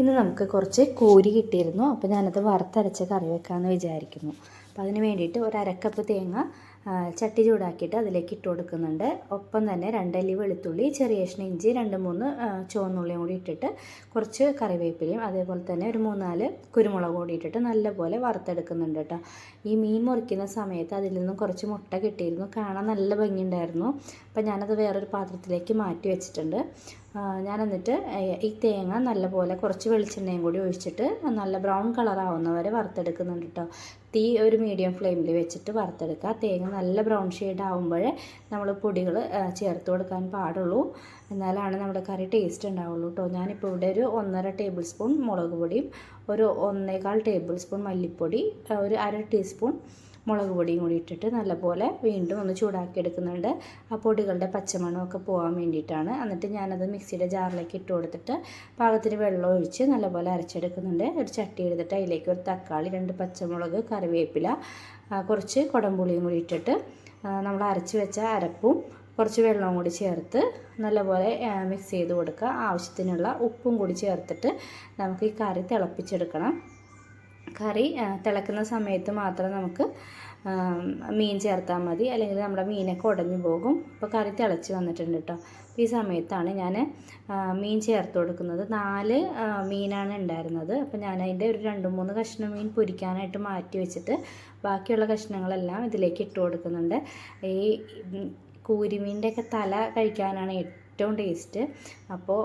ഇന്ന് നമുക്ക് കുറച്ച് കോരി കിട്ടിയിരുന്നു. അപ്പോൾ ഞാനത് വറുത്തരച്ച് കറി വെക്കാമെന്ന് വിചാരിക്കുന്നു. അപ്പോൾ അതിന് വേണ്ടിയിട്ട് ഒരു അരക്കപ്പ് തേങ്ങ ചട്ടി ചൂടാക്കിയിട്ട് അതിലേക്ക് ഇട്ട് കൊടുക്കുന്നുണ്ട്. ഒപ്പം തന്നെ 2 അല്ലി വെളുത്തുള്ളി, ചെറിയ കഷ്ണം ഇഞ്ചി, 2-3 ചുവന്നുള്ളിയും കൂടി ഇട്ടിട്ട് കുറച്ച് കറിവേപ്പിലയും അതേപോലെ തന്നെ ഒരു 3-4 കുരുമുളക് കൂടി ഇട്ടിട്ട് നല്ലപോലെ വറുത്തെടുക്കുന്നുണ്ട് കേട്ടോ. ഈ മീൻ മുറിക്കുന്ന സമയത്ത് അതിൽ നിന്നും കുറച്ച് മുട്ട കിട്ടിയിരുന്നു. കാണാൻ നല്ല ഭംഗിയുണ്ടായിരുന്നു. അപ്പോൾ ഞാനത് വേറൊരു പാത്രത്തിലേക്ക് മാറ്റി വെച്ചിട്ടുണ്ട്. ഞാൻ എന്നിട്ട് ഈ തേങ്ങ നല്ലപോലെ കുറച്ച് വെളിച്ചെണ്ണയും കൂടി ഒഴിച്ചിട്ട് നല്ല ബ്രൗൺ കളറാവുന്നവരെ വറുത്തെടുക്കുന്നുണ്ട് കേട്ടോ. തീ ഒരു മീഡിയം ഫ്ലെയിമിൽ വെച്ചിട്ട് വറുത്തെടുക്കുക. തേങ്ങ നല്ല ബ്രൗൺ ഷെയ്ഡ് ആകുമ്പോഴേ നമ്മൾ പൊടികൾ ചേർത്ത് കൊടുക്കാൻ പാടുള്ളൂ. എന്നാലാണ് നമ്മുടെ കറി ടേസ്റ്റ് ഉണ്ടാവുള്ളൂ കേട്ടോ. ഞാനിപ്പോൾ ഇവിടെ ഒരു 1.5 ടേബിൾ സ്പൂൺ മുളക് പൊടിയും ഒരു 1.25 ടേബിൾ സ്പൂൺ മല്ലിപ്പൊടി, ഒരു 1/2 ടീസ്പൂൺ മുളക് പൊടിയും കൂടി ഇട്ടിട്ട് നല്ലപോലെ വീണ്ടും ഒന്ന് ചൂടാക്കി എടുക്കുന്നുണ്ട്. ആ പൊടികളുടെ പച്ചമണമൊക്കെ പോകാൻ വേണ്ടിയിട്ടാണ്. എന്നിട്ട് ഞാനത് മിക്സിയുടെ ജാറിലേക്ക് ഇട്ട് കൊടുത്തിട്ട് പാകത്തിന് വെള്ളം ഒഴിച്ച് നല്ലപോലെ അരച്ചെടുക്കുന്നുണ്ട്. ഒരു ചട്ടി എടുത്തിട്ട് അതിലേക്ക് ഒരു തക്കാളി, 2 പച്ചമുളക്, കറിവേപ്പില, കുറച്ച് കുടംപുളിയും കൂടി ഇട്ടിട്ട് നമ്മൾ അരച്ച് വെച്ച അരപ്പും കുറച്ച് വെള്ളവും കൂടി ചേർത്ത് നല്ലപോലെ മിക്സ് ചെയ്ത് കൊടുക്കുക. ആവശ്യത്തിനുള്ള ഉപ്പും കൂടി ചേർത്തിട്ട് നമുക്ക് ഈ കറി തിളപ്പിച്ചെടുക്കണം. കറി തിളക്കുന്ന സമയത്ത് മാത്രം നമുക്ക് മീൻ ചേർത്താൽ മതി, അല്ലെങ്കിൽ നമ്മുടെ മീനൊക്കെ ഉടഞ്ഞു പോകും. ഇപ്പോൾ കറി തിളച്ച് വന്നിട്ടുണ്ട് കേട്ടോ. ഈ സമയത്താണ് ഞാൻ മീൻ ചേർത്ത് കൊടുക്കുന്നത്. 4 മീനാണ് ഉണ്ടായിരുന്നത്. അപ്പോൾ ഞാനതിൻ്റെ ഒരു 2-3 കഷ്ണം മീൻ പൊരിക്കാനായിട്ട് മാറ്റി വെച്ചിട്ട് ബാക്കിയുള്ള കഷ്ണങ്ങളെല്ലാം ഇതിലേക്ക് ഇട്ട് കൊടുക്കുന്നുണ്ട്. ഈ കൂരിമീൻ്റെയൊക്കെ തല കഴിക്കാനാണ് ഏറ്റവും ടേസ്റ്റ്. അപ്പോൾ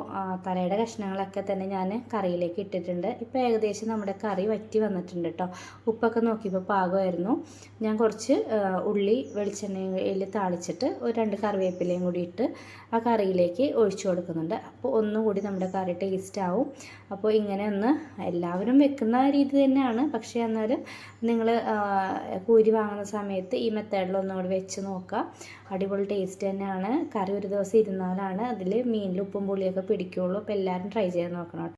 തലയുടെ കഷ്ണങ്ങളൊക്കെ തന്നെ ഞാൻ കറിയിലേക്ക് ഇട്ടിട്ടുണ്ട്. ഇപ്പോൾ ഏകദേശം നമ്മുടെ കറി വറ്റി വന്നിട്ടുണ്ട് കേട്ടോ. ഉപ്പൊക്കെ നോക്കിയപ്പോൾ പാകമായിരുന്നു. ഞാൻ കുറച്ച് ഉള്ളി വെളിച്ചെണ്ണയിൽ താളിച്ചിട്ട് ഒരു 2 കറിവേപ്പിലയും കൂടി ഇട്ട് ആ കറിയിലേക്ക് ഒഴിച്ചു കൊടുക്കുന്നുണ്ട്. അപ്പോൾ ഒന്നുകൂടി നമ്മുടെ കറി ടേസ്റ്റ് ആവും. അപ്പോൾ ഇങ്ങനെ ഒന്ന് എല്ലാവരും വെക്കുന്ന രീതി തന്നെയാണ്. പക്ഷേ എന്നാലും നിങ്ങൾ കൂരി വാങ്ങുന്ന സമയത്ത് ഈ മെത്തേഡിലൊന്നും കൂടി വെച്ച് നോക്കുക. അടിപൊളി ടേസ്റ്റ് തന്നെയാണ്. കറി ഒരു ദിവസം ഇരുന്നാലാണ് അതിൽ മീനിൽ ഉപ്പും പുളിയൊക്കെ പിടിക്കുകയുള്ളൂ. അപ്പോൾ എല്ലാവരും ട്രൈ ചെയ്ത് നോക്കണം.